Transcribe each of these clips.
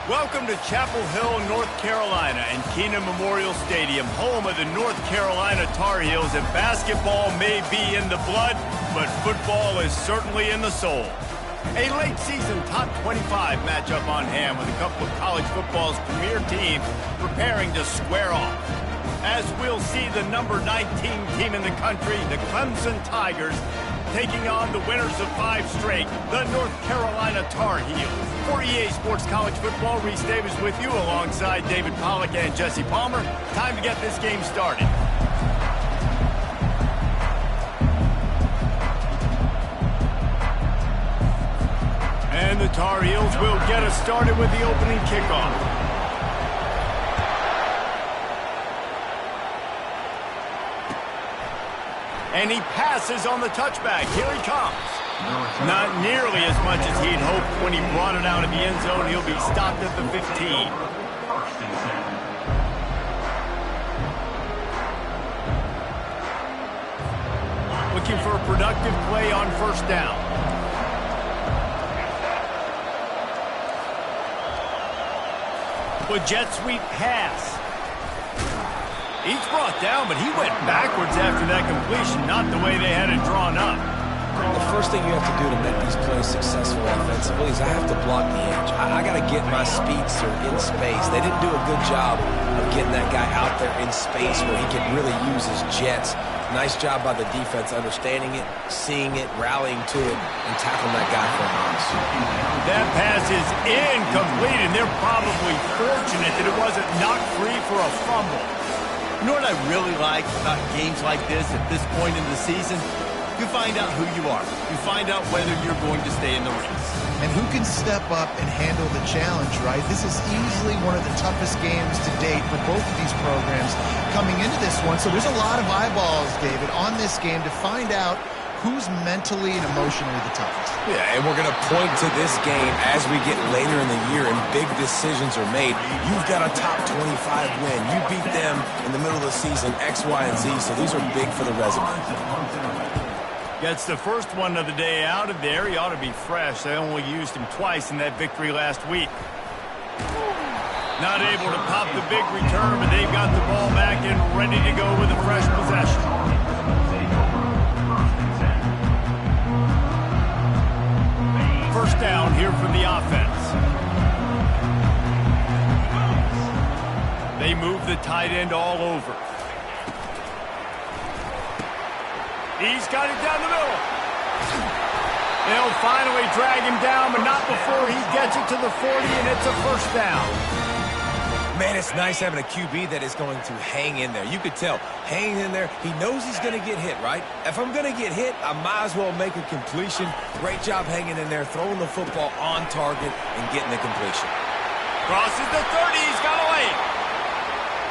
Welcome to Chapel Hill, North Carolina, and Kenan Memorial Stadium, home of the North Carolina Tar Heels. And basketball may be in the blood, but football is certainly in the soul. A late-season top 25 matchup on hand with a couple of college football's premier teams preparing to square off. As we'll see the number 19 team in the country, the Clemson Tigers, taking on the winners of 5 straight, the North Carolina Tar Heels. For EA Sports College Football, Reese Davis with you alongside David Pollack and Jesse Palmer. Time to get this game started. And the Tar Heels will get us started with the opening kickoff. And he passes on the touchback. Here he comes. Not nearly as much as he'd hoped when he brought it out of the end zone. He'll be stopped at the 15. Looking for a productive play on first down. With jet sweep pass. He's brought down, but he went backwards after that completion, not the way they had it drawn up. The first thing you have to do to make these plays successful offensively is I have to block the edge. I got to get my speedster in space. They didn't do a good job of getting that guy out there in space where he could really use his jets. Nice job by the defense understanding it, seeing it, rallying to it, and tackling that guy for a loss. That pass is incomplete, and they're probably fortunate that it wasn't knocked free for a fumble. You know what I really like about games like this at this point in the season? You find out who you are. You find out whether you're going to stay in the race. And who can step up and handle the challenge, right? This is easily one of the toughest games to date for both of these programs coming into this one. So there's a lot of eyeballs, David, on this game to find out who's mentally and emotionally the toughest. Yeah, and we're going to point to this game as we get later in the year and big decisions are made. You've got a top 25 win. You beat them in the middle of the season, X, Y, and Z, so these are big for the resume. Gets the first one of the day out of there. He ought to be fresh. They only used him twice in that victory last week. Not able to pop the big return, but they've got the ball back and ready to go with a fresh possession. First down here for the offense. They move the tight end all over. He's got it down the middle. They'll finally drag him down, but not before he gets it to the 40, and it's a first down. Man, it's nice having a QB that is going to hang in there. You could tell, hanging in there, he knows he's going to get hit, right? If I'm going to get hit, I might as well make a completion. Great job hanging in there, throwing the football on target and getting the completion. Crosses the 30, he's got a lane.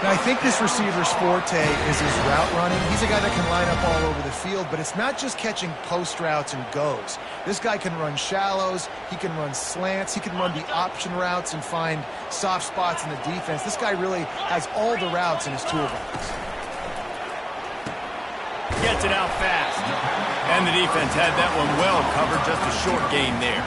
Now, I think this receiver's forte is his route running. He's a guy that can line up all over the field, but it's not just catching post routes and goes. This guy can run shallows, he can run slants, he can run the option routes and find soft spots in the defense. This guy really has all the routes in his toolbox. Gets it out fast. And the defense had that one well covered, just a short gain there.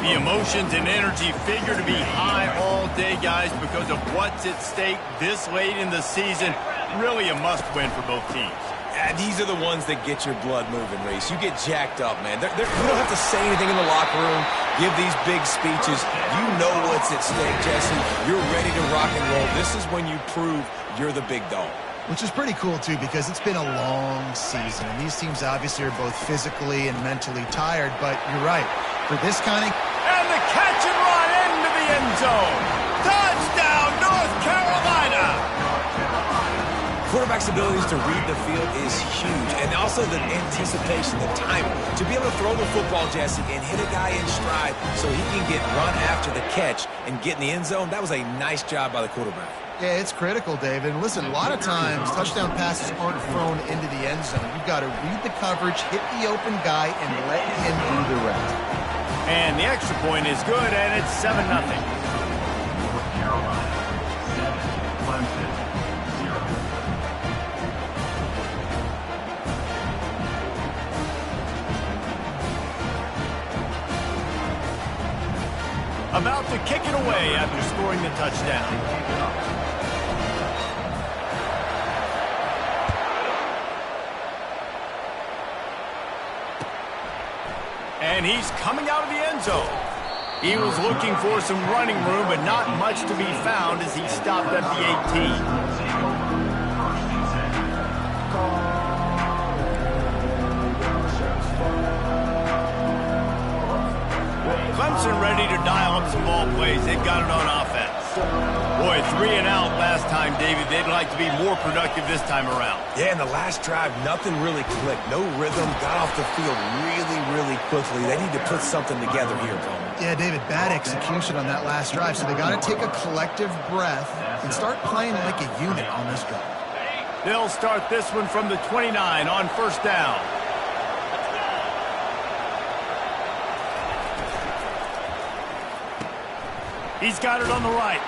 The emotions and energy figure to be high all day, guys, because of what's at stake this late in the season. Really a must-win for both teams. Yeah, these are the ones that get your blood moving, Reese. You get jacked up, man. You don't have to say anything in the locker room, give these big speeches. You know what's at stake, Jesse. You're ready to rock and roll. This is when you prove you're the big dog. Which is pretty cool, too, because it's been a long season. And these teams obviously are both physically and mentally tired, but you're right. For this kind of... And the catch and run into the end zone. Touchdown, North Carolina! Quarterback's abilities to read the field is huge, and also the anticipation, the timing. To be able to throw the football, Jesse, and hit a guy in stride so he can get run after the catch and get in the end zone, that was a nice job by the quarterback. Yeah, it's critical, David. And listen, a lot of times touchdown passes aren't thrown into the end zone. You've got to read the coverage, hit the open guy, and let him do the rest. And the extra point is good, and it's 7-0. North Carolina, 7, Clemson, 0. About to kick it away after scoring the touchdown. And he's coming out of the end zone. He was looking for some running room, but not much to be found as he stopped at the 18. Clemson ready to dial up some ball plays. They've got it on offense. Boy, 3 and out last time, David. They'd like to be more productive this time around. Yeah, in the last drive, nothing really clicked. No rhythm. Got off the field really quickly. They need to put something together here, Coleman. Yeah, David, bad execution on that last drive. So they got to take a collective breath and start playing like a unit on this drive. They'll start this one from the 29 on first down. He's got it on the right.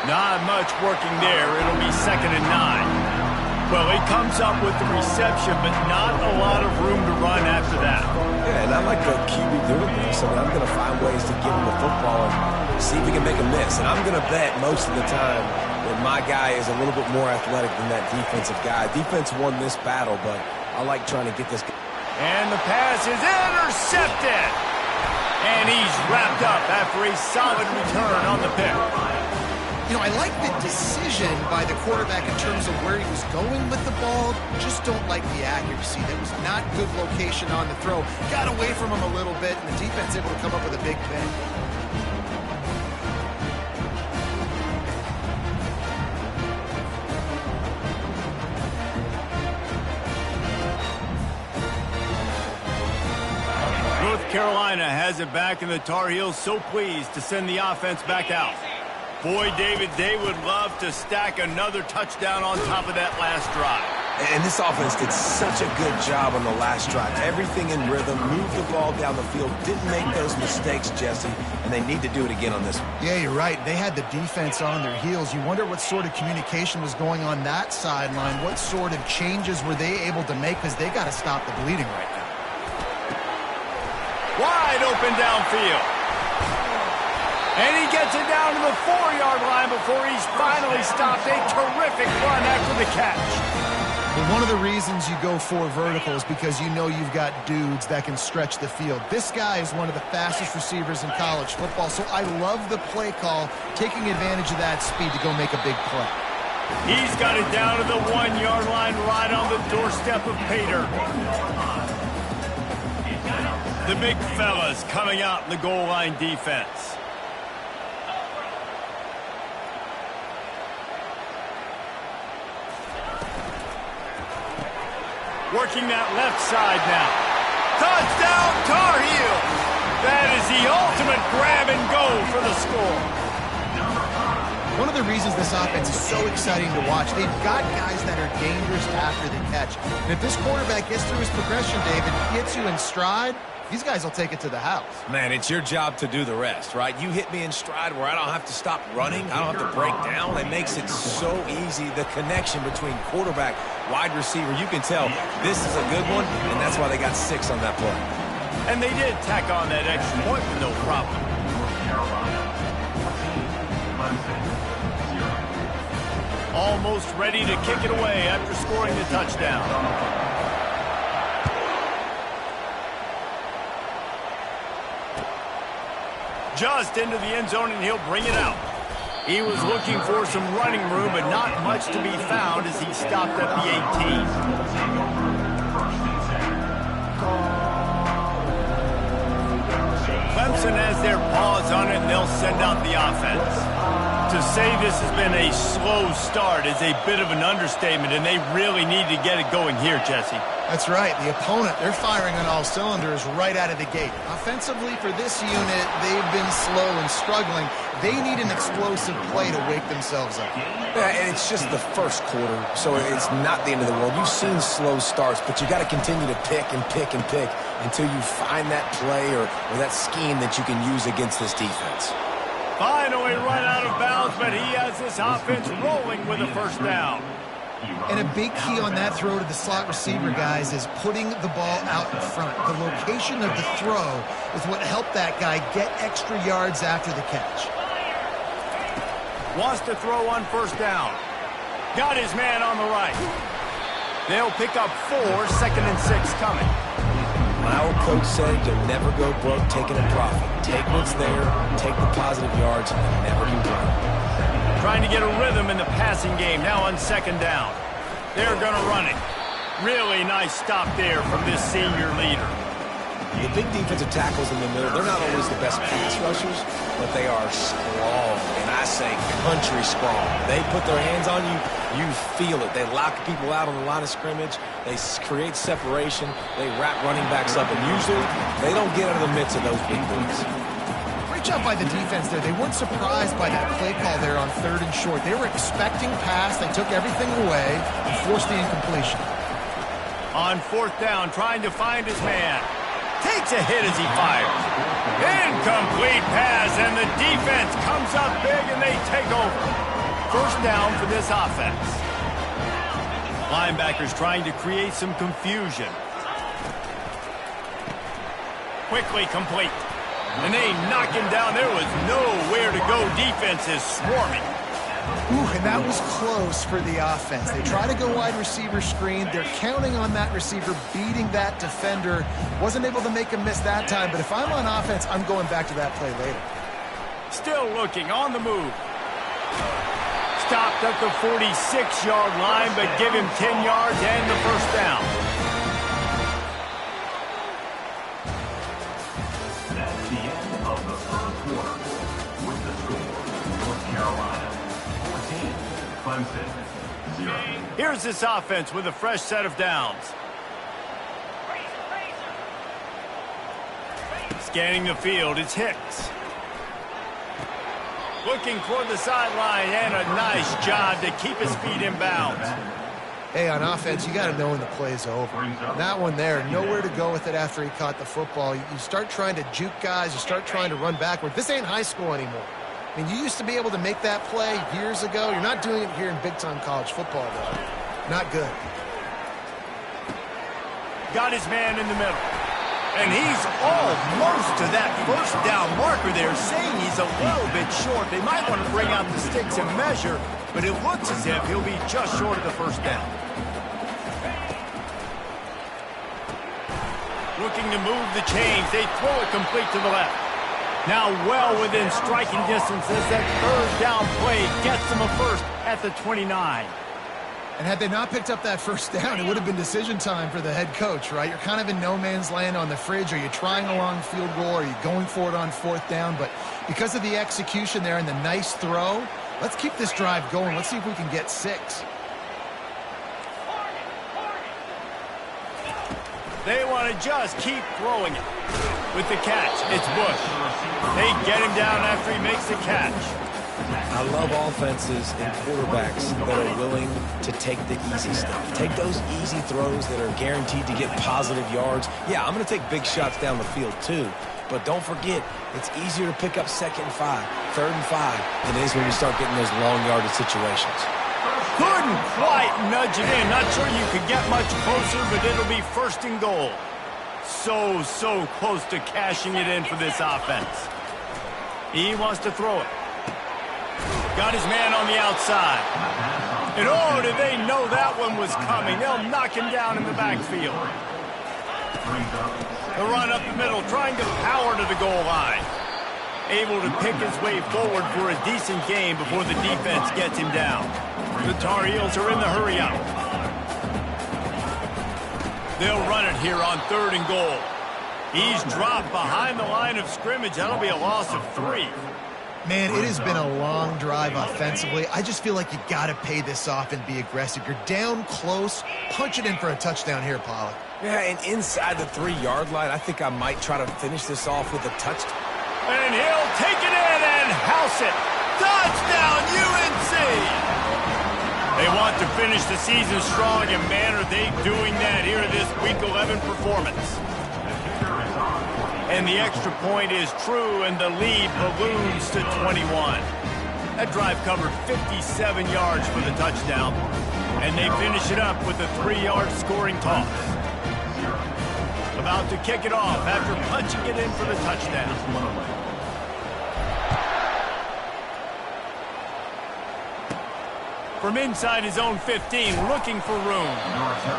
Not much working there. It'll be 2nd and 9. Well, he comes up with the reception, but not a lot of room to run after that. Yeah, and I like the QB doing this. I mean, I'm going to find ways to give him the football and see if he can make a miss. And I'm going to bet most of the time that my guy is a little bit more athletic than that defensive guy. Defense won this battle, but I like trying to get this. And the pass is intercepted. And he's wrapped up after a solid return on the pick. You know, I like the decision by the quarterback in terms of where he was going with the ball. Just don't like the accuracy. That was not good location on the throw. Got away from him a little bit, and the defense able to come up with a big pick. North Carolina has it back, and the Tar Heels so pleased to send the offense back out. Boy, David, they would love to stack another touchdown on top of that last drive. And this offense did such a good job on the last drive. Everything in rhythm, moved the ball down the field, didn't make those mistakes, Jesse, and they need to do it again on this one. Yeah, you're right. They had the defense on their heels. You wonder what sort of communication was going on that sideline. What sort of changes were they able to make, because they got to stop the bleeding right now. Wide open downfield. And he gets it down to the 4-yard line before he's finally stopped. A terrific run after the catch. But one of the reasons you go 4 vertical is because you know you've got dudes that can stretch the field. This guy is one of the fastest receivers in college football, so I love the play call, taking advantage of that speed to go make a big play. He's got it down to the 1-yard line right on the doorstep of Pater. The big fellas coming out in the goal line defense. Working that left side now. Touchdown, Tar Heels! That is the ultimate grab and go for the score. One of the reasons this offense is so exciting to watch, they've got guys that are dangerous after the catch. And if this quarterback gets through his progression, David, gets you in stride, these guys will take it to the house. Man, it's your job to do the rest, right? You hit me in stride where I don't have to stop running. I don't have to break down. It makes it so easy. The connection between quarterback, wide receiver, you can tell this is a good one, and that's why they got 6 on that play. And they did tack on that extra point with no problem. North Carolina 14, Clemson 0. Almost ready to kick it away after scoring the touchdown. Just into the end zone, and he'll bring it out. He was looking for some running room, but not much to be found as he stopped at the 18. Clemson has their paws on it, and they'll send out the offense. To say this has been a slow start is a bit of an understatement, and they really need to get it going here, Jesse. That's right. The opponent, they're firing on all cylinders right out of the gate. Offensively, for this unit, they've been slow and struggling. They need an explosive play to wake themselves up. Yeah, and it's just the first quarter, so it's not the end of the world. You've seen slow starts, but you got to continue to pick and pick and pick until you find that play or that scheme that you can use against this defense. Finally run out of bounds, but he has this offense rolling with a first down. And a big key on that throw to the slot receiver, guys, is putting the ball out in front. The location of the throw is what helped that guy get extra yards after the catch. Wants to throw on first down. Got his man on the right. They'll pick up 4, 2nd and 6 coming. My old coach said you'll never go broke taking a profit. Take what's there, take the positive yards, and never be broke. Trying to get a rhythm in the passing game, now on 2nd down. They're going to run it. Really nice stop there from this senior leader. The big defensive tackles in the middle, they're not always the best pass rushers, but they are strong, and I say country strong. They put their hands on you, you feel it. They lock people out on the line of scrimmage. They create separation. They wrap running backs up, and usually they don't get out of the midst of those big boys. Great job by the defense there. They weren't surprised by that play call there on 3rd and short. They were expecting pass. They took everything away and forced the incompletion. On 4th down, trying to find his man. Takes a hit as he fires. Incomplete pass, and the defense comes up big, and they take over. 1st down for this offense. Linebackers trying to create some confusion. Quickly complete. And they knock him down. There was nowhere to go. Defense is swarming. Ooh, and that was close for the offense. They try to go wide receiver screen. They're counting on that receiver beating that defender. Wasn't able to make him miss that time, but if I'm on offense, I'm going back to that play later. Still looking, on the move. Stopped at the 46-yard line, but give him 10 yards and the 1st down. That's the end of the 1st quarter. With the score, North Carolina 14, Clemson 0. Here's this offense with a fresh set of downs. Scanning the field, it's Hicks. Looking toward the sideline, and a nice job to keep his feet in bounds. Hey, on offense, you got to know when the play's over. That one there, nowhere to go with it after he caught the football. You start trying to juke guys. You start trying to run backward. This ain't high school anymore. I mean, you used to be able to make that play years ago. You're not doing it here in big-time college football, though. Not good. Got his man in the middle. And he's almost to that 1st down marker there, saying he's a little bit short. They might want to bring out the sticks and measure, but it looks as if he'll be just short of the 1st down. Looking to move the chains. They throw it complete to the left. Now well within striking distance as that 3rd down play gets them a 1st at the 29. And had they not picked up that 1st down, it would have been decision time for the head coach, right? You're kind of in no man's land on the fridge. Are you trying a long field goal? Are you going for it on 4th down? But because of the execution there and the nice throw, let's keep this drive going. Let's see if we can get 6. They want to just keep throwing it. With the catch, it's Bush. They get him down after he makes the catch. I love offenses and quarterbacks that are willing to take the easy stuff. Take those easy throws that are guaranteed to get positive yards. Yeah, I'm going to take big shots down the field too. But don't forget, it's easier to pick up 2nd and 5, 3rd and 5 than it is when you start getting those long yardage situations. Couldn't quite nudge it in. Not sure you could get much closer, but it'll be 1st and goal. So close to cashing it in for this offense. He wants to throw it. Got his man on the outside. And oh, did they know that one was coming. They'll knock him down in the backfield. The run up the middle, trying to power to the goal line. Able to pick his way forward for a decent game before the defense gets him down. The Tar Heels are in the hurry up. They'll run it here on 3rd and goal. He's dropped behind the line of scrimmage. That'll be a loss of 3. Man, it has been a long drive offensively. I just feel like you got to pay this off and be aggressive. You're down close. Punch it in for a touchdown here, Pollack. Yeah, and inside the 3-yard line, I think I might try to finish this off with a touchdown. And he'll take it in and house it. Touchdown, UNC! They want to finish the season strong, and man, are they doing that here in this Week 11 performance. And the extra point is true, and the lead balloons to 21. That drive covered 57 yards for the touchdown. And they finish it up with a 3-yard scoring toss. About to kick it off after punching it in for the touchdown. From inside his own 15, looking for room.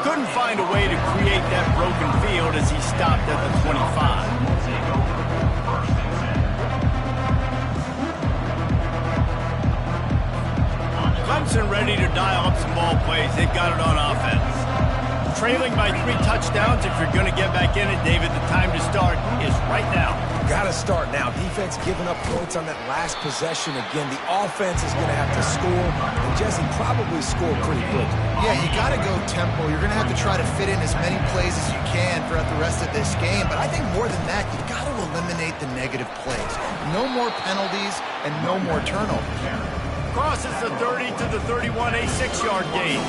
Couldn't find a way to create that broken field as he stopped at the 25. Clemson ready to dial up some ball plays. They've got it on offense. Trailing by 3 touchdowns. If you're going to get back in it, David, the time to start is right now. Got to start now. Defense giving up points on that last possession. Again, the offense is going to have to score, and Jesse probably score pretty quickly. Yeah, you got to go tempo. You're going to have to try to fit in as many plays as you can throughout the rest of this game. But I think more than that, you got to eliminate the negative plays. No more penalties and no more turnovers. Crosses the 30 to the 31, a 6-yard gain.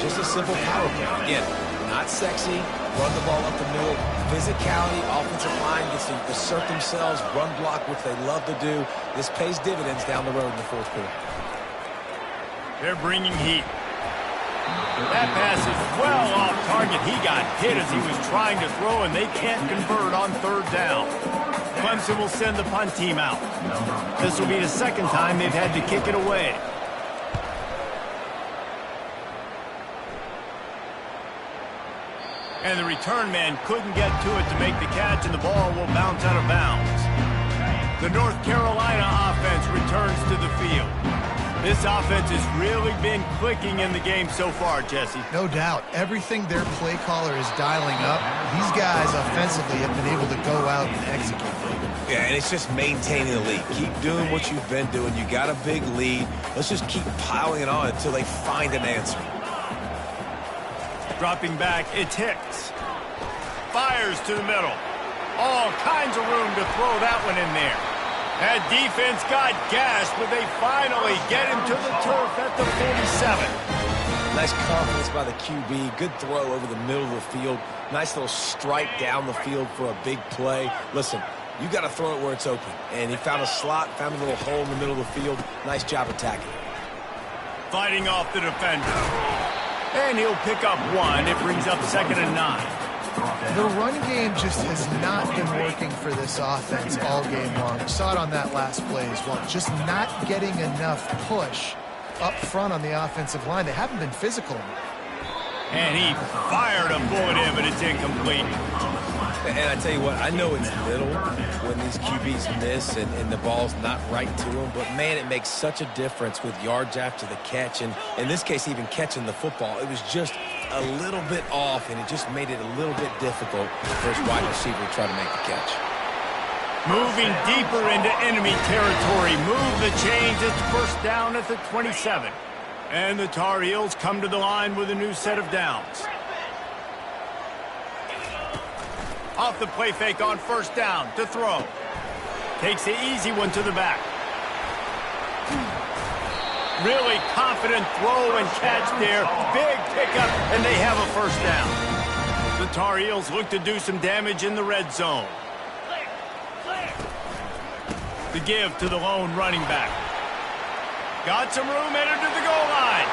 Just a simple power play. Again, not sexy. Run the ball up the middle. Physicality, offensive line gets to assert themselves, run block, which they love to do. This pays dividends down the road in the fourth quarter. They're bringing heat. That pass is well off target. He got hit as he was trying to throw, and they can't convert on 3rd down. Clemson will send the punt team out. This will be the 2nd time they've had to kick it away. And the return man couldn't get to it to make the catch, and the ball will bounce out of bounds. The North Carolina offense returns to the field. This offense has really been clicking in the game so far, Jesse. No doubt. Everything their play caller is dialing up, these guys offensively have been able to go out and execute. Yeah, and it's just maintaining the lead. Keep doing what you've been doing. You got a big lead. Let's just keep piling it on until they find an answer. Dropping back, it's Hicks. Fires to the middle. All kinds of room to throw that one in there. That defense got gassed, but they finally get him to the turf at the 47. Nice confidence by the QB. Good throw over the middle of the field. Nice little strike down the field for a big play. Listen, you got to throw it where it's open. And he found a slot, found a little hole in the middle of the field. Nice job attacking. Fighting off the defender. And he'll pick up 1. It brings up 2nd and 9. The run game just has not been working for this offense all game long. You saw it on that last play as well. Just not getting enough push up front on the offensive line. They haven't been physical. And he fired a bullet in, but it's incomplete. And I tell you what, I know it's little when these QBs miss and the ball's not right to them, but man, it makes such a difference with yards after the catch, and in this case, even catching the football. It was just a little bit off, and it just made it a little bit difficult for his wide receiver to try to make the catch. Moving deeper into enemy territory. Move the chains. It's 1st down at the 27. And the Tar Heels come to the line with a new set of downs. Off the play fake on 1st down to throw. Takes the easy one to the back. Really confident throw and catch there. Big pickup, and they have a 1st down. The Tar Heels look to do some damage in the red zone. The give to the lone running back. Got some room, entered to the goal line.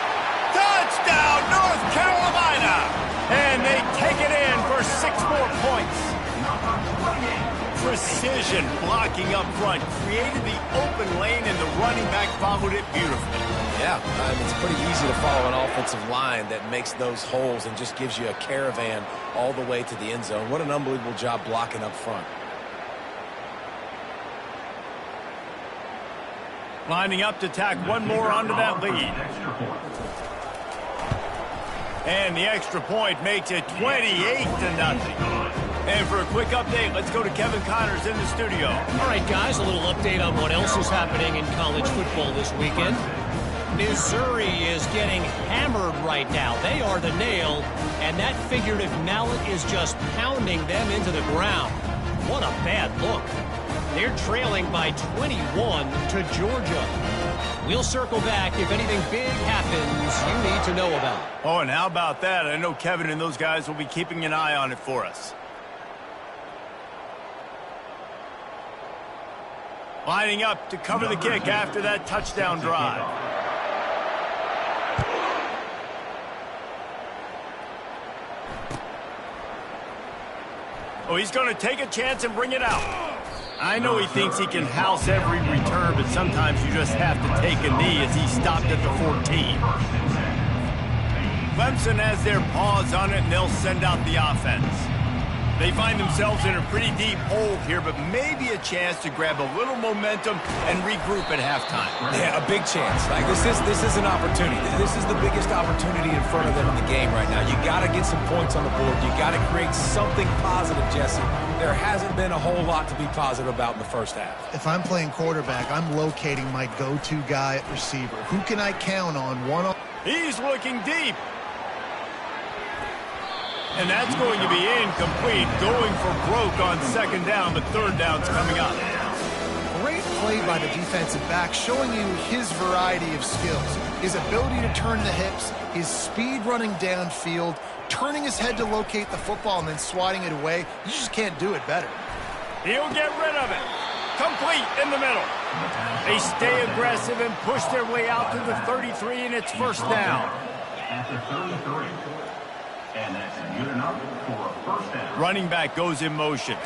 Touchdown, North Carolina! And they take it in for 6 more points. Precision blocking up front. Created the open lane, and the running back followed it beautifully. Yeah, it's pretty easy to follow an offensive line that makes those holes and just gives you a caravan all the way to the end zone. What an unbelievable job blocking up front. Lining up to tack 1 more onto that lead. And the extra point makes it 28-0. And for a quick update, let's go to Kevin Connors in the studio. All right, guys, a little update on what else is happening in college football this weekend. Missouri is getting hammered right now. They are the nail, and that figurative mallet is just pounding them into the ground. What a bad look. They're trailing by 21 to Georgia. We'll circle back if anything big happens you need to know about. Oh, and how about that? I know Kevin and those guys will be keeping an eye on it for us. Lining up to cover the kick after that touchdown drive. Oh, he's going to take a chance and bring it out. I know he thinks he can house every return, but sometimes you just have to take a knee as he stopped at the 14. Clemson has their paws on it, and they'll send out the offense. They find themselves in a pretty deep hole here, but maybe a chance to grab a little momentum and regroup at halftime. Yeah, a big chance. Like this is an opportunity. This is the biggest opportunity in front of them in the game right now. You got to get some points on the board. You got to create something positive, Jesse. There hasn't been a whole lot to be positive about in the first half. If I'm playing quarterback, I'm locating my go-to guy at receiver. Who can I count on one-on? He's looking deep. And that's going to be incomplete, going for broke on second down, but third down's coming up. Great play by the defensive back, showing you his variety of skills. His ability to turn the hips, his speed running downfield, turning his head to locate the football and then swatting it away. You just can't do it better. He'll get rid of it. Complete in the middle. They stay aggressive and push their way out to the 33, and it's first down. At the 33. And that's good enough for a first down. Running back goes in motion.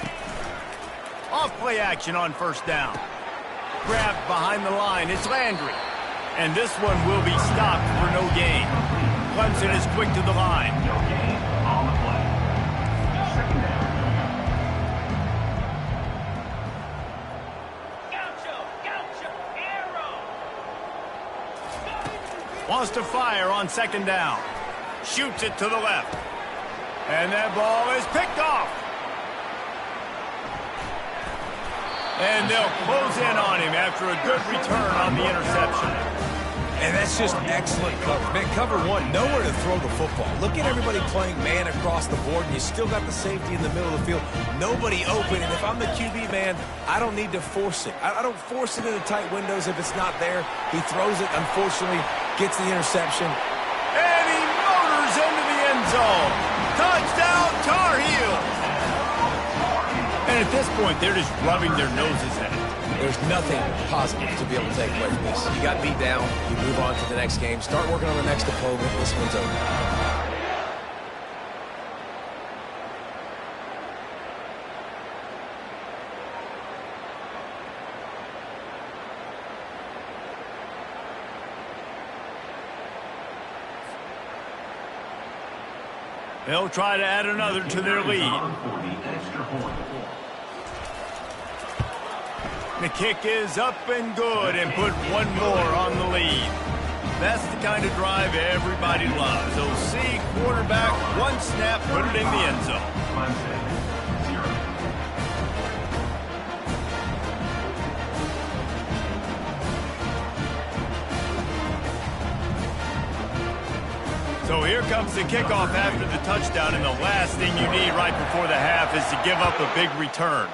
Off play action on first down. Grabbed behind the line. It's Landry. And this one will be stopped for no gain. Clemson is quick to the line. No gain on the play. Second down. Wants to fire on second down. Shoots it to the left. And that ball is picked off. And they'll close in on him after a good return on the interception. And that's just excellent cover. Man, cover one, nowhere to throw the football. Look at everybody playing man across the board, and you still got the safety in the middle of the field. Nobody open, and if I'm the QB, man, I don't need to force it. I don't force it into tight windows if it's not there. He throws it, unfortunately, gets the interception. And he motors into the end zone. Touchdown, Tar Heels. And at this point, they're just rubbing their noses at it. There's nothing positive to be able to take away from this. You got beat down, you move on to the next game, start working on the next opponent. This one's over. They'll try to add another to their lead. For the extra point. The kick is up and good and put one more on the lead. That's the kind of drive everybody loves. OC quarterback, one snap, put it in the end zone. Clemson, 0. So here comes the kickoff after the touchdown, and the last thing you need right before the half is to give up a big return.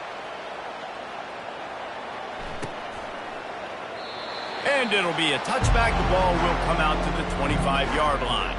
And it'll be a touchback. The ball will come out to the 25-yard line.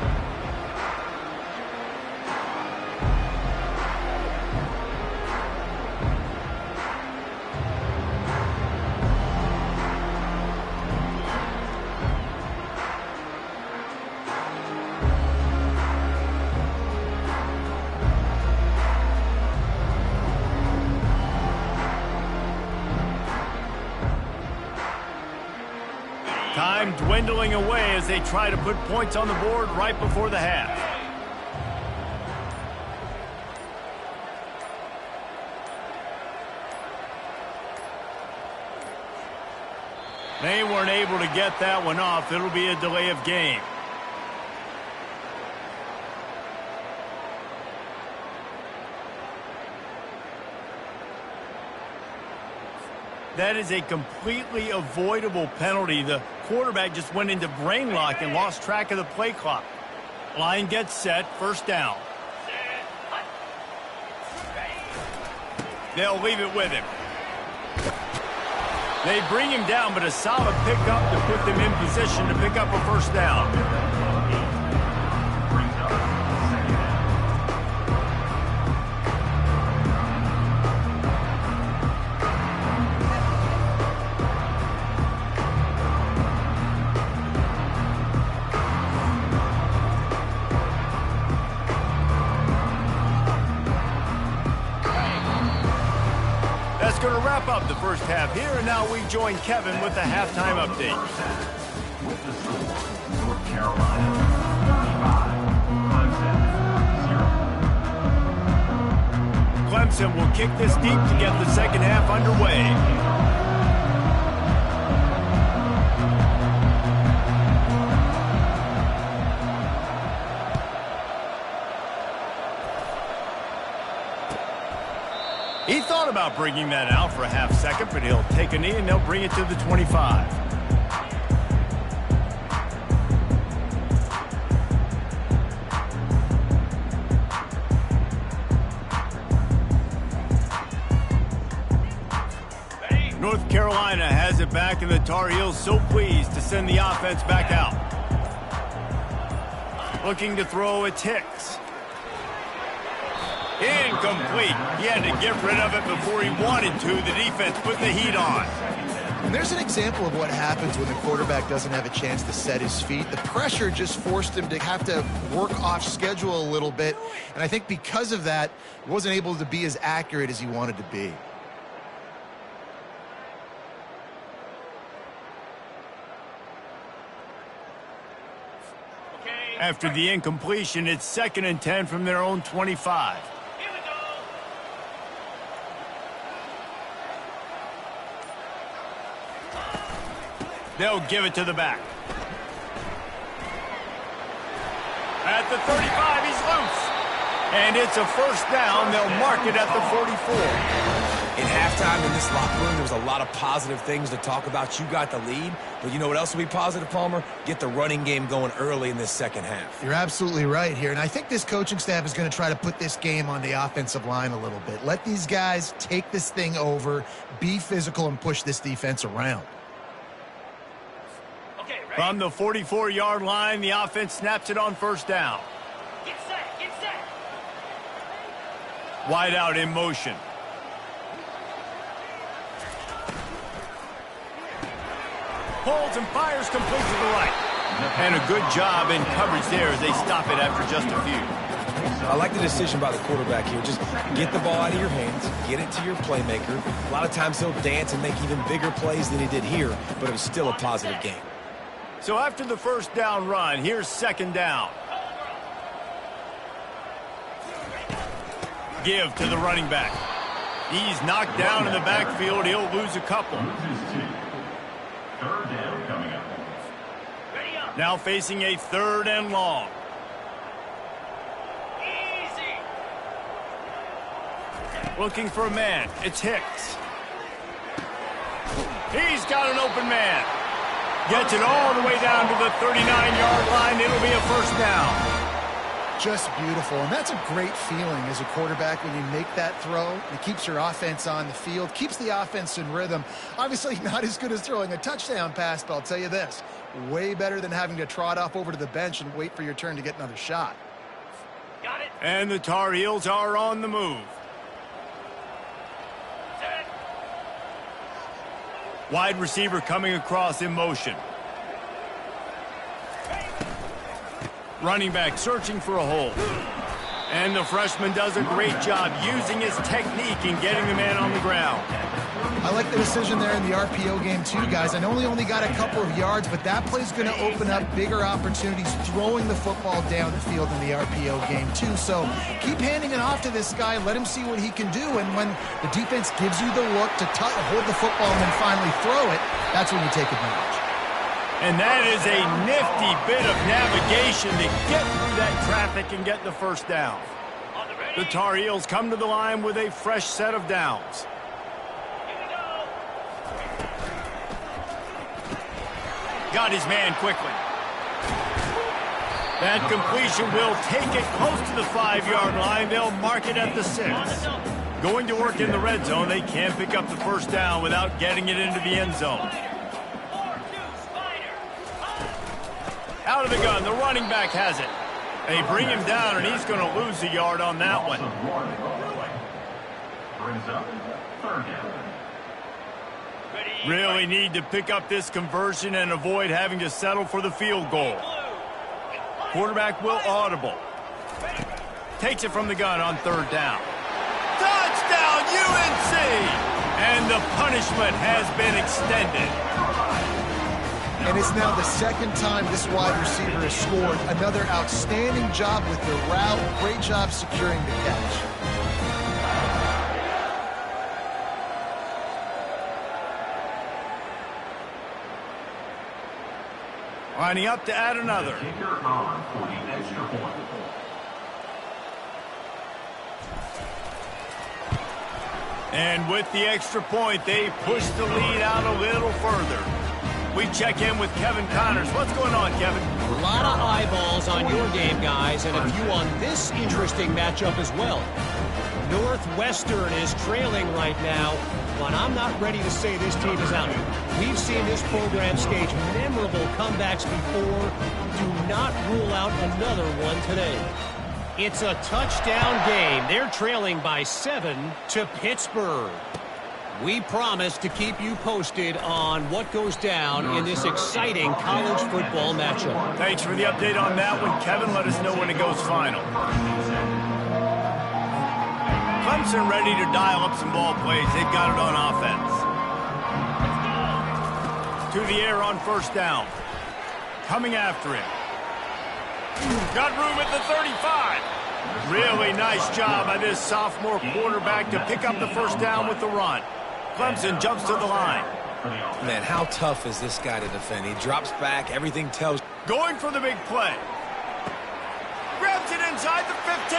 Time dwindling away as they try to put points on the board right before the half. They weren't able to get that one off. It'll be a delay of game. That is a completely avoidable penalty. The quarterback just went into brain lock and lost track of the play clock. Line gets set, first down. They'll leave it with him. They bring him down, but a solid pickup to put them in position to pick up a first down. Brings up second down. going to wrap up the first half here, and now we join Kevin with the halftime update. With the score, North Carolina 35, Clemson 0. Clemson will kick this deep to get the second half underway. He thought about bringing that out for a half second, but he'll take a knee and they'll bring it to the 25. North Carolina has it back, and the Tar Heels so pleased to send the offense back out. Looking to throw, it's Hicks. Incomplete. He had to get rid of it before he wanted to. The defense put the heat on. And there's an example of what happens when the quarterback doesn't have a chance to set his feet. The pressure just forced him to have to work off schedule a little bit. And I think because of that, he wasn't able to be as accurate as he wanted to be. After the incompletion, it's 2nd and 10 from their own 25. They'll give it to the back. At the 35, he's loose. And it's a first down. They'll mark it at the 44. In halftime in this locker room, there was a lot of positive things to talk about. You got the lead, but you know what else will be positive, Palmer? Get the running game going early in this second half. You're absolutely right here, and I think this coaching staff is going to try to put this game on the offensive line a little bit. Let these guys take this thing over, be physical, and push this defense around. From the 44-yard line, the offense snaps it on first down. Get set. Wide out in motion. Pulls and fires complete to the right. And a good job in coverage there as they stop it after just a few. I like the decision by the quarterback here. Just get the ball out of your hands, get it to your playmaker. A lot of times he'll dance and make even bigger plays than he did here, but it was still a positive game. So after the first down run, here's 2nd down. Give to the running back. He's knocked down in the backfield. He'll lose a couple. 3rd down coming up. Now facing a 3rd and long. Easy. Looking for a man. It's Hicks. He's got an open man. Gets it all the way down to the 39-yard line. It'll be a first down. Just beautiful, and that's a great feeling as a quarterback when you make that throw. It keeps your offense on the field, keeps the offense in rhythm. Obviously not as good as throwing a touchdown pass, but I'll tell you this, way better than having to trot off over to the bench and wait for your turn to get another shot. Got it. And the Tar Heels are on the move. Set. Wide receiver coming across in motion. Running back searching for a hole. And the freshman does a great job using his technique and getting the man on the ground. I like the decision there in the RPO game too, guys. I know he only got a couple of yards, but that play's going to open up bigger opportunities throwing the football down the field in the RPO game too. So keep handing it off to this guy. Let him see what he can do. And when the defense gives you the look to hold the football and then finally throw it, that's when you take advantage. And that is a nifty bit of navigation to get through that traffic and get the first down. The Tar Heels come to the line with a fresh set of downs. Got his man quickly. That completion will take it close to the 5-yard line. They'll mark it at the 6. Going to work in the red zone. They can't pick up the first down without getting it into the end zone. Out of the gun, the running back has it. They bring him down, and he's going to lose a yard on that one. Brings up 3rd down. Really need to pick up this conversion and avoid having to settle for the field goal. Quarterback will audible. Takes it from the gun on 3rd down. Touchdown, UNC! And the punishment has been extended. And it's now the second time this wide receiver has scored. Another outstanding job with the route. Great job securing the catch. Lining up to add another. Kicker on for the extra point. And with the extra point, they push the lead out a little further. We check in with Kevin Connors. What's going on, Kevin? A lot of eyeballs on your game, guys, and a few on this interesting matchup as well. Northwestern is trailing right now, but I'm not ready to say this team is out. We've seen this program stage memorable comebacks before. Do not rule out another one today. It's a touchdown game. They're trailing by 7 to Pittsburgh. We promise to keep you posted on what goes down in this exciting college football matchup. Thanks for the update on that one, Kevin. Let us know when it goes final. Clemson ready to dial up some ball plays. They've got it on offense. To the air on first down. Coming after him. Got room at the 35. Really nice job by this sophomore quarterback to pick up the first down with the run. Clemson jumps to the line. Man, how tough is this guy to defend? He drops back. Everything tells. Going for the big play. Grabs it inside the 15.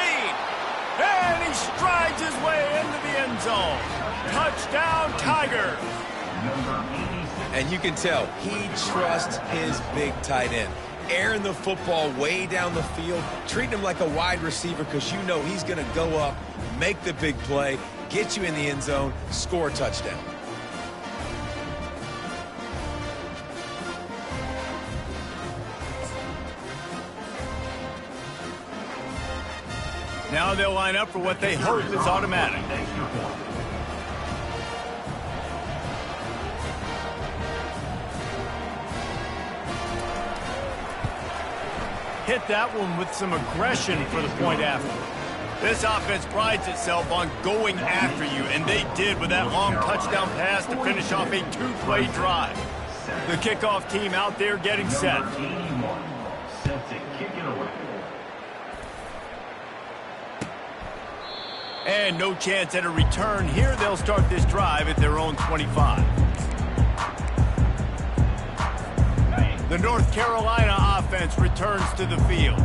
And he strides his way into the end zone. Touchdown, Tigers. And you can tell he trusts his big tight end. Airing the football way down the field, treating him like a wide receiver because you know he's going to go up, make the big play, get you in the end zone, score a touchdown. Now they'll line up for what they hope is automatic. Hit that one with some aggression for the point after. This offense prides itself on going after you, and they did with that long touchdown pass to finish off a two-play drive. The kickoff team out there getting set. Set to kick it away. And no chance at a return here. They'll start this drive at their own 25. The North Carolina offense returns to the field.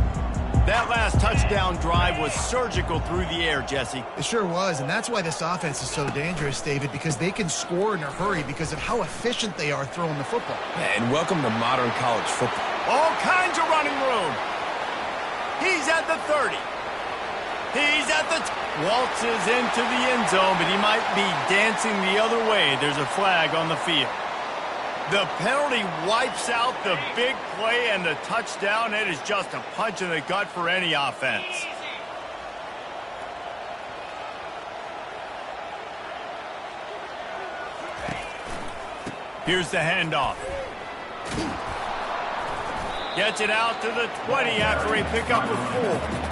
That last touchdown drive was surgical through the air, Jesse. It sure was, and that's why this offense is so dangerous, David, because they can score in a hurry because of how efficient they are throwing the football. And welcome to modern college football. All kinds of running room. He's at the 30. He's at the waltzes into the end zone, but he might be dancing the other way. There's a flag on the field. The penalty wipes out the big play and the touchdown. It is just a punch in the gut for any offense. Here's the handoff. Gets it out to the 20 after a pickup with 4.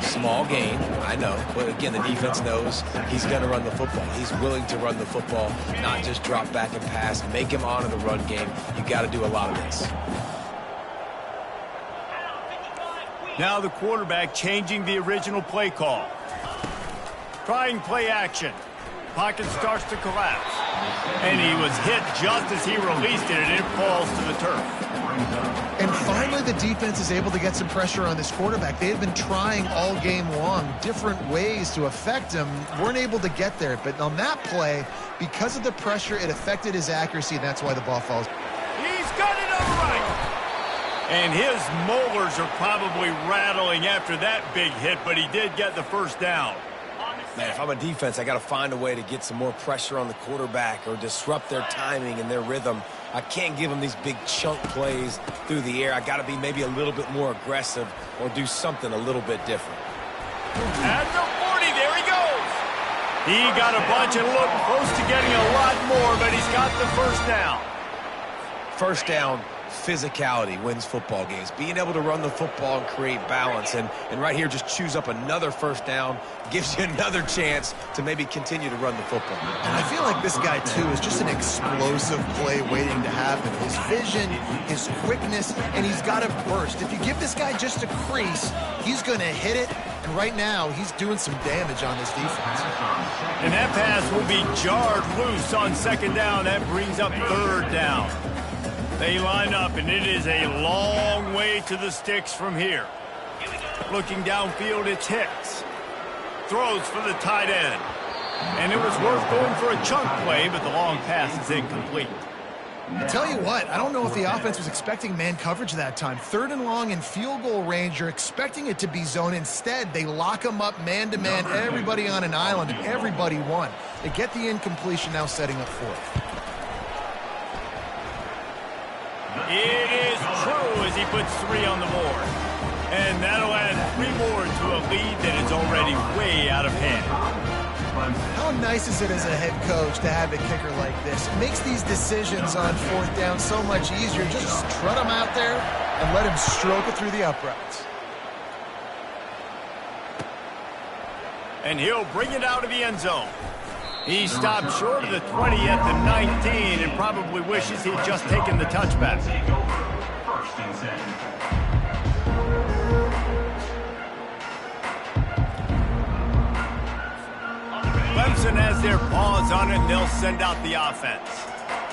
Small gain, I know, but again, the defense knows he's going to run the football. He's willing to run the football, not just drop back and pass, make him honor the run game. You got to do a lot of this. Now the quarterback changing the original play call. Trying play action. Pocket starts to collapse. And he was hit just as he released it, and it falls to the turf. And finally, the defense is able to get some pressure on this quarterback. They had been trying all game long different ways to affect him. Weren't able to get there. But on that play, because of the pressure, it affected his accuracy, and that's why the ball falls. He's got it on the right. And his molars are probably rattling after that big hit, but he did get the first down. Man, if I'm a defense, I got to find a way to get some more pressure on the quarterback or disrupt their timing and their rhythm. I can't give them these big chunk plays through the air. I got to be maybe a little bit more aggressive or do something a little bit different. At the 40, there he goes. He got a bunch and looked close to getting a lot more, but he's got the first down. First down, physicality wins football games. Being able to run the football and create balance. And right here, just choose up another first down, gives you another chance to maybe continue to run the football. And I feel like this guy, too, is just an explosive play waiting to happen. His vision, his quickness, and he's got a burst. If you give this guy just a crease, he's going to hit it. And right now, he's doing some damage on this defense. And that pass will be jarred loose on second down. That brings up third down. They line up, and it is a long way to the sticks from here. Looking downfield, it's Hicks. Throws for the tight end. And it was worth going for a chunk play, but the long pass is incomplete. I tell you what, I don't know if the offense was expecting man coverage that time. Third and long in field goal range, you're expecting it to be zone. Instead, they lock them up man-to-man, everybody on an island, and everybody won. They get the incompletion, now setting up fourth. It is true as he puts 3 on the board. And that'll add 3 more to a lead that is already way out of hand. How nice is it as a head coach to have a kicker like this? It makes these decisions on fourth down so much easier. Just trot him out there and let him stroke it through the uprights. And he'll bring it out of the end zone. He stopped short of the 20 at the 19 and probably wishes he'd just taken the touchback. First and 10. Clemson has their paws on it, and they'll send out the offense.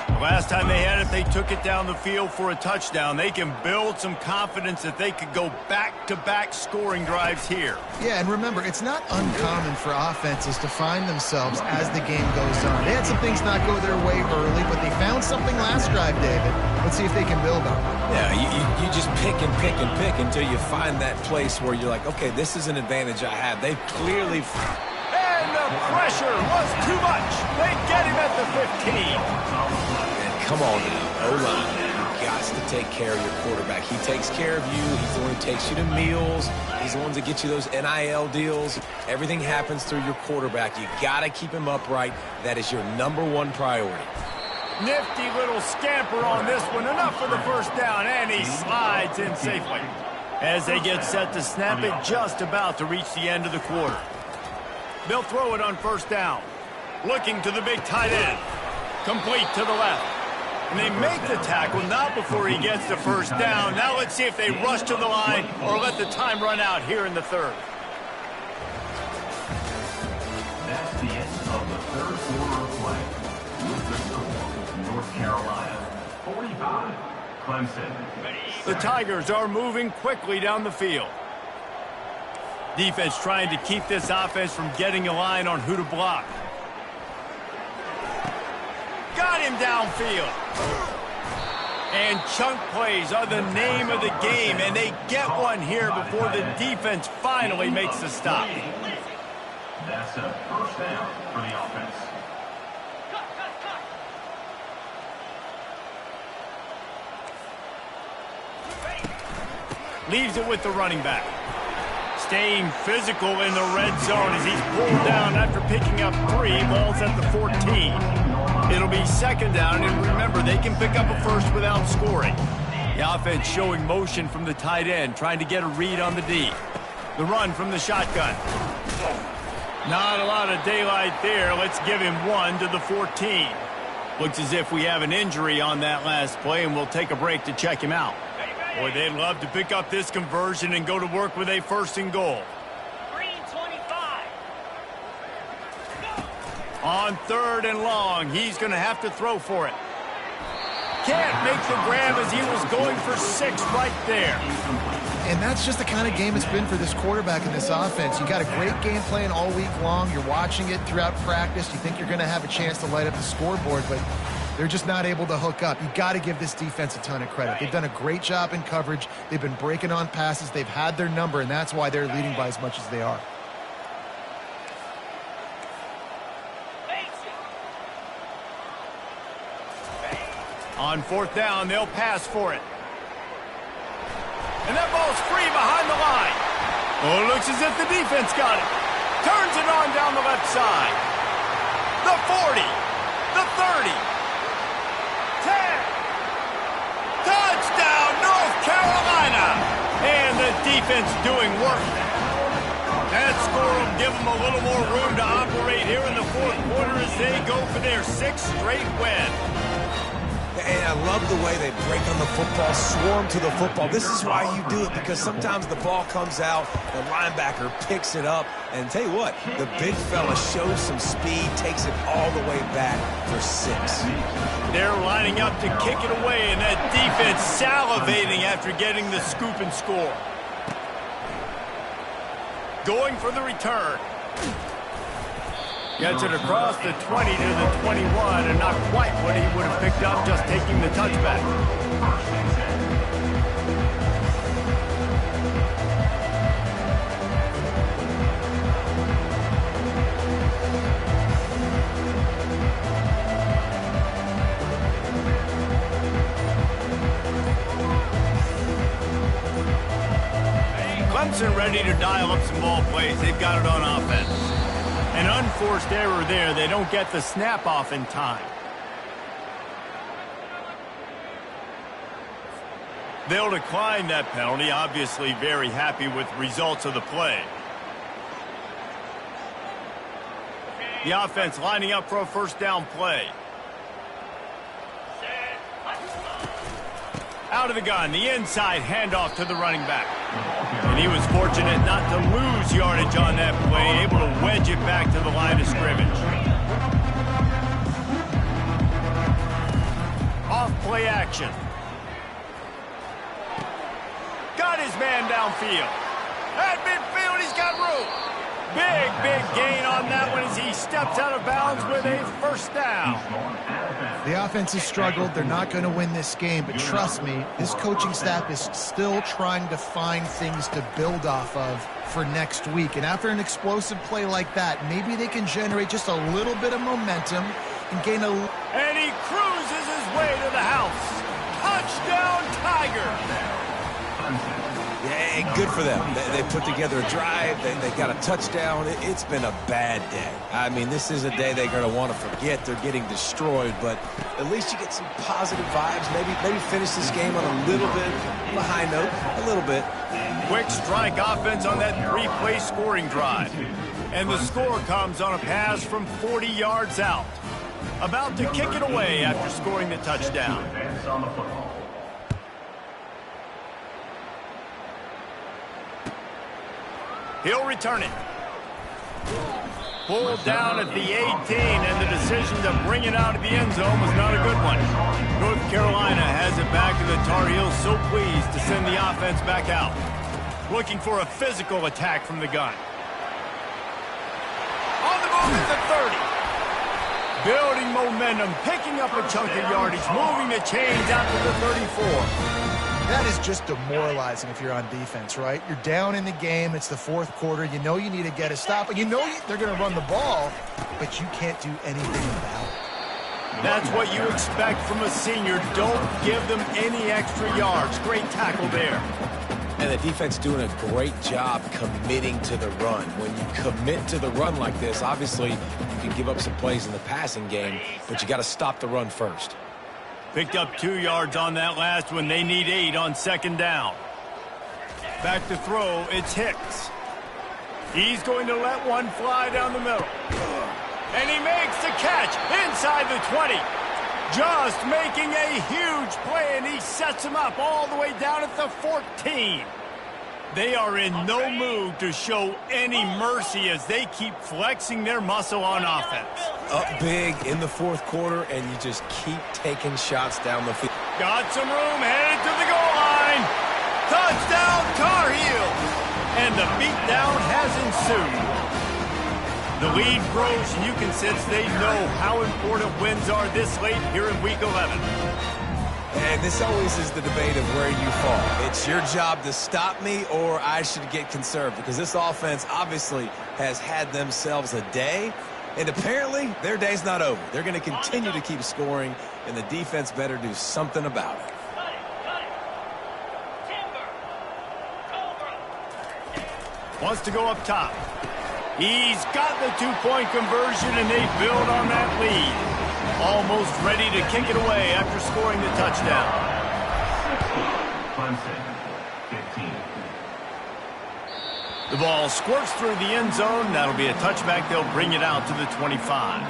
The last time they had it, they took it down the field for a touchdown. They can build some confidence that they could go back-to-back scoring drives here. Yeah, and remember, it's not uncommon for offenses to find themselves as the game goes on. They had some things not go their way early, but they found something last drive, David. Let's see if they can build on it. Yeah, you just pick and pick and pick until you find that place where you're like, okay, this is an advantage I have. They've clearly... And the pressure was too much. They get him at the 15. And come on now, O-line. You've got to take care of your quarterback. He takes care of you. He's the one who takes you to meals. He's the one that gets you those NIL deals. Everything happens through your quarterback. You got to keep him upright. That is your #1 priority. Nifty little scamper on this one. Enough for the first down, and he slides in safely. As they get set to snap it, just about to reach the end of the quarter. They'll throw it on first down. Looking to the big tight end. Complete to the left. And they make the tackle, not before he gets the first down. Now let's see if they rush to the line or let the time run out here in the third. That's the end of the third quarter of play. With the score, North Carolina 45, Clemson. The Tigers are moving quickly down the field. Defense trying to keep this offense from getting a line on who to block. Got him downfield. And chunk plays are the name of the game, and they get one here before the defense finally makes the stop. That's a first down for the offense. Leaves it with the running back. Staying physical in the red zone as he's pulled down after picking up 3. Ball's at the 14. It'll be second down, and remember, they can pick up a first without scoring. The offense showing motion from the tight end, trying to get a read on the D. The run from the shotgun. Not a lot of daylight there. Let's give him 1 to the 14. Looks as if we have an injury on that last play, and we'll take a break to check him out. Boy, they'd love to pick up this conversion and go to work with a first and goal. Green 25. On third and long, he's going to have to throw for it. Can't make the grab as he was going for 6 right there. And that's just the kind of game it's been for this quarterback in this offense. You got a great game plan all week long. You're watching it throughout practice. You think you're going to have a chance to light up the scoreboard, but they're just not able to hook up. You got to give this defense a ton of credit. They've done a great job in coverage. They've been breaking on passes. They've had their number, and that's why they're leading by as much as they are. On fourth down, they'll pass for it. And that ball's free behind the line. Oh, it looks as if the defense got it. Turns it on down the left side. The 40. The 30. 10. Touchdown! defense doing work. That score will give them a little more room to operate here in the fourth quarter as they go for their 6th straight win. And I love the way they break on the football, swarm to the football. This is why you do it, because sometimes the ball comes out, the linebacker picks it up, and tell you what, the big fella shows some speed, takes it all the way back for 6. They're lining up to kick it away, and that defense salivating after getting the scoop and score. Going for the return. Gets it across the 20 to the 21, and not quite what he would have picked up just taking the touchback. Clemson ready to dial up some ball plays. They've got it on offense. An unforced error there. They don't get the snap off in time. They'll decline that penalty. Obviously very happy with results of the play. The offense lining up for a first down play. Out of the gun, the inside handoff to the running back. And he was fortunate not to lose yardage on that play, able to wedge it back to the line of scrimmage. Off play action. Got his man downfield. At midfield, he's got room. Big gain on that one as he steps out of bounds with a first down. The offense has struggled. They're not going to win this game, but trust me, this coaching staff is still trying to find things to build off of for next week. And after an explosive play like that, maybe they can generate just a little bit of momentum and gain a... And he cruises his way to the house. Touchdown, Tiger! Yeah, good for them. They put together a drive. They got a touchdown. It's been a bad day. I mean, this is a day they're going to want to forget. They're getting destroyed, but at least you get some positive vibes. Maybe finish this game on a little bit of a high note, a little bit. Quick strike offense on that 3-play scoring drive. And the score comes on a pass from 40 yards out. About to kick it away after scoring the touchdown. He'll return it. Pulled down at the 18, and the decision to bring it out of the end zone was not a good one. North Carolina has it back, and the Tar Heels so pleased to send the offense back out. Looking for a physical attack from the gun. On the move at the 30. Building momentum, picking up a chunk of yardage, moving the chains out to the 34. That is just demoralizing if you're on defense, right? You're down in the game. It's the fourth quarter. You know you need to get a stop. And you know they're going to run the ball, but you can't do anything about it. That's what you expect from a senior. Don't give them any extra yards. Great tackle there. And the defense doing a great job committing to the run. When you commit to the run like this, obviously you can give up some plays in the passing game, but you got to stop the run first. Picked up 2 yards on that last one. They need 8 on second down. Back to throw, it's Hicks. He's going to let one fly down the middle. And he makes the catch inside the 20. Just making a huge play, and he sets him up all the way down at the 14. They are in no mood to show any mercy as they keep flexing their muscle on offense. Up big in the fourth quarter, and you just keep taking shots down the field. Got some room, headed to the goal line. Touchdown, Tar Heels. And the beatdown has ensued. The lead grows, and you can sense they know how important wins are this late here in Week 11. And this always is the debate of where you fall. It's your job to stop me, or I should get conserved, because this offense obviously has had themselves a day, and apparently their day's not over. They're going to continue to keep scoring, and the defense better do something about it. Wants to go up top. He's got the two-point conversion, and they build on that lead. Almost ready to kick it away after scoring the touchdown. Clemson, 15. The ball squirts through the end zone. That'll be a touchback. They'll bring it out to the 25.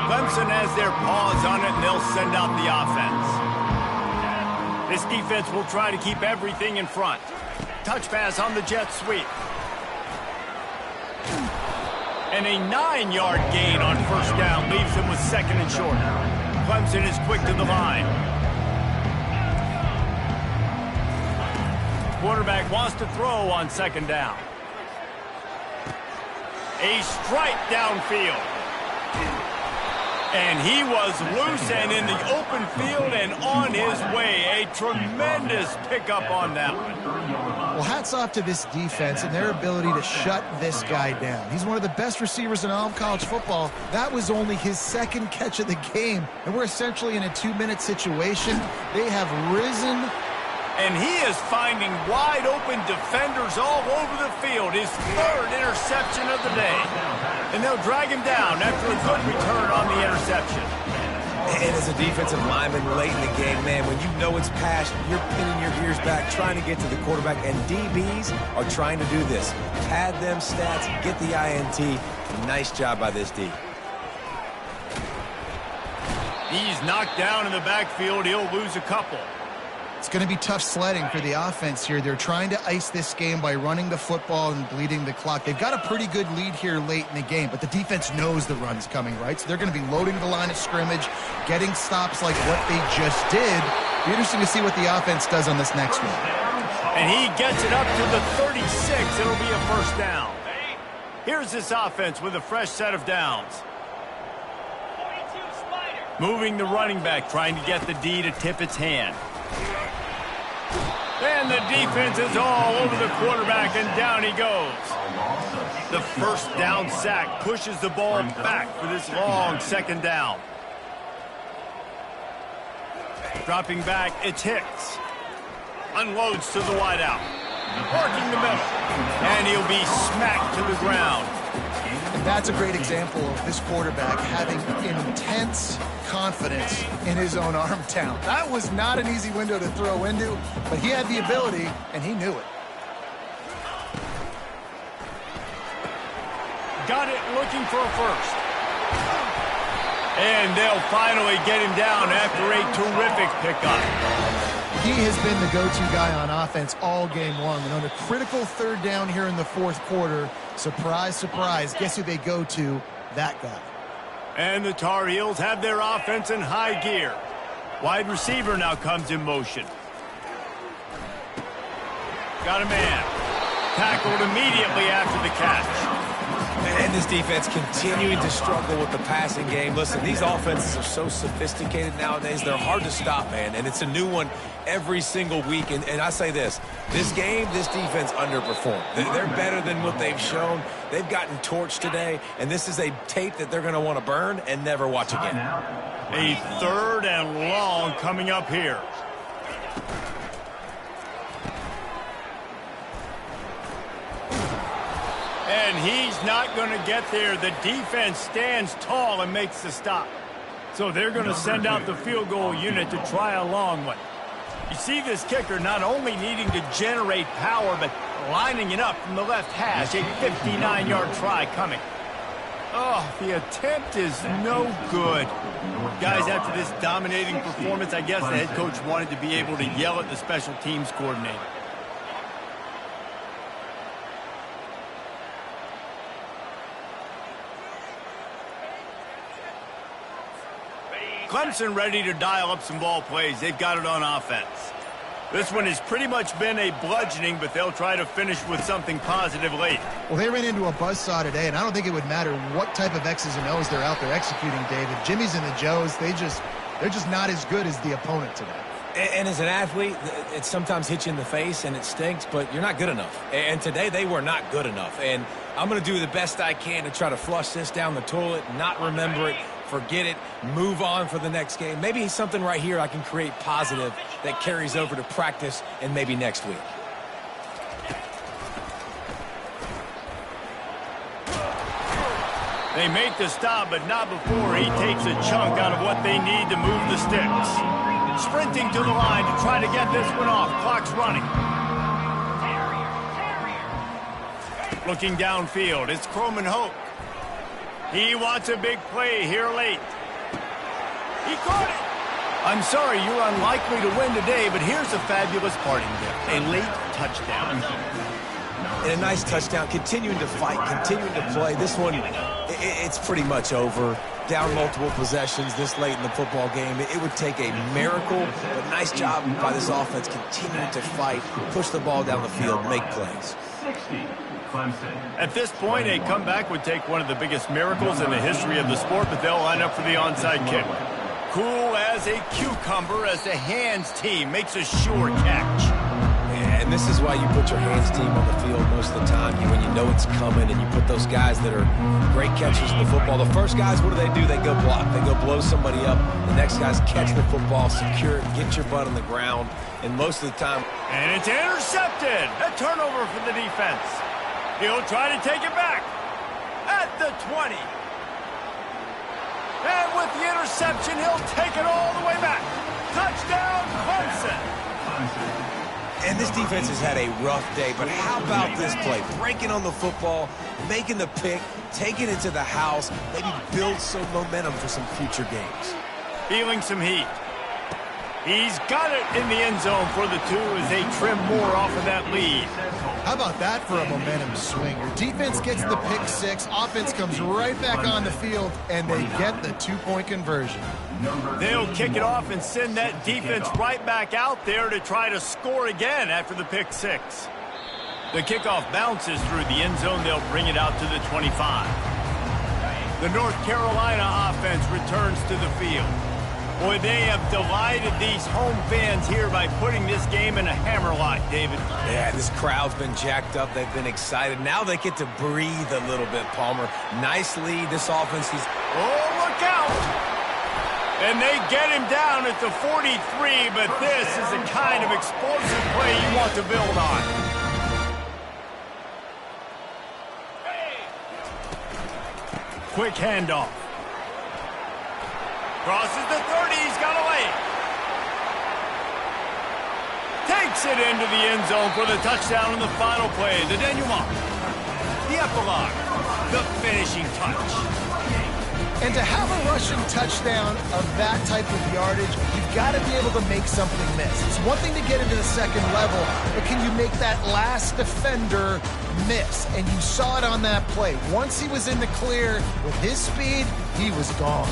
Clemson has their paws on it, and they'll send out the offense. This defense will try to keep everything in front. Touch pass on the jet sweep. And a 9-yard gain on first down leaves them with second and short. Clemson is quick to the line. Quarterback wants to throw on second down. A strike downfield. And he was loose and in the open field and on his way. A tremendous pickup on that one. Well, hats off to this defense and their ability to shut this guy down. He's one of the best receivers in all of college football. That was only his second catch of the game, and we're essentially in a 2-minute situation. They have risen. And he is finding wide-open defenders all over the field. His third interception of the day. And they'll drag him down after a good return on the interception. And as a defensive lineman late in the game, man, when you know it's past, you're pinning your ears back, trying to get to the quarterback. And DBs are trying to do this. Pad them stats, get the INT. Nice job by this D. He's knocked down in the backfield. He'll lose a couple. It's going to be tough sledding for the offense here. They're trying to ice this game by running the football and bleeding the clock. They've got a pretty good lead here late in the game, but the defense knows the run's coming, right? So they're going to be loading the line of scrimmage, getting stops like what they just did. Be interesting to see what the offense does on this next one. And he gets it up to the 36. It'll be a first down. Here's this offense with a fresh set of downs. Moving the running back, trying to get the D to tip its hand. And the defense is all over the quarterback, and down he goes. The first down sack pushes the ball back for this long second down. Dropping back, it's Hicks. Unloads to the wideout. Working the middle. And he'll be smacked to the ground. And that's a great example of this quarterback having intense confidence in his own arm talent. That was not an easy window to throw into, but he had the ability, and he knew it. Got it, looking for a first. And they'll finally get him down after a terrific pickup. He has been the go-to guy on offense all game long. And on a critical third down here in the fourth quarter, surprise, surprise, guess who they go to? That guy. And the Tar Heels have their offense in high gear. Wide receiver now comes in motion. Got a man. Tackled immediately after the catch. And this defense continuing to struggle with the passing game. Listen, these offenses are so sophisticated nowadays. They're hard to stop, man. And it's a new one every single week. And I say this game, this defense underperformed. They're better than what they've shown. They've gotten torched today. And this is a tape that they're going to want to burn and never watch again. A third and long coming up here. And he's not going to get there. The defense stands tall and makes the stop. So they're going to send out the field goal unit to try a long one. You see this kicker not only needing to generate power, but lining it up from the left hash. A 59-yard try coming. Oh, the attempt is no good. Guys, after this dominating performance, I guess the head coach wanted to be able to yell at the special teams coordinator. Clemson ready to dial up some ball plays. They've got it on offense. This one has pretty much been a bludgeoning, but they'll try to finish with something positive late. Well, they ran into a buzzsaw today, and I don't think it would matter what type of X's and O's they're out there executing, David. Jimmy's and the Joes, they're just not as good as the opponent today. And as an athlete, it sometimes hits you in the face and it stinks, but you're not good enough. And today they were not good enough. And I'm going to do the best I can to try to flush this down the toilet, not remember it, forget it, move on for the next game. Maybe something right here I can create positive that carries over to practice and maybe next week. They make the stop, but not before he takes a chunk out of what they need to move the sticks. Sprinting to the line to try to get this one off. Clock's running. Looking downfield, it's Croman Hoke. He wants a big play here late. He caught it. I'm sorry, you're unlikely to win today, but here's a fabulous parting gift. A late touchdown. And a nice touchdown, continuing to fight, continuing to play. This one, it's pretty much over. Down multiple possessions this late in the football game. It would take a miracle, but nice job by this offense continuing to fight, push the ball down the field, make plays. 60, Clemson. At this point, a comeback would take one of the biggest miracles in the history of the sport, but they'll line up for the onside kick. Cool as a cucumber as the hands team makes a sure catch. Yeah, and this is why you put your hands team on the field most of the time. When you know it's coming and you put those guys that are great catchers in the football. The first guys, what do? They go block. They go blow somebody up. The next guys catch the football, secure it, get your butt on the ground. And most of the time... And it's intercepted. A turnover for the defense. He'll try to take it back at the 20. And with the interception, he'll take it all the way back. Touchdown, Clemson. And this defense has had a rough day, but how about this play? Breaking on the football, making the pick, taking it to the house, maybe build some momentum for some future games. Feeling some heat. He's got it in the end zone for the 2 as they trim more off of that lead. How about that for a momentum swing? Your defense gets the pick 6, offense comes right back on the field, and they get the 2-point conversion. They'll kick it off and send that defense right back out there to try to score again after the pick 6. The kickoff bounces through the end zone. They'll bring it out to the 25. The North Carolina offense returns to the field. Boy, they have delighted these home fans here by putting this game in a hammerlock, David. Yeah, this crowd's been jacked up. They've been excited. Now they get to breathe a little bit, Palmer. Nice lead. This offense is... Oh, look out! And they get him down at the 43, but this is the kind of explosive play you want to build on. Quick handoff. Crosses the 30, he's got a lane. Takes it into the end zone for the touchdown in the final play. The denouement. The epilogue. The finishing touch. And to have a rushing touchdown of that type of yardage, you've got to be able to make something miss. It's one thing to get into the second level, but can you make that last defender miss? And you saw it on that play. Once he was in the clear with his speed, he was gone.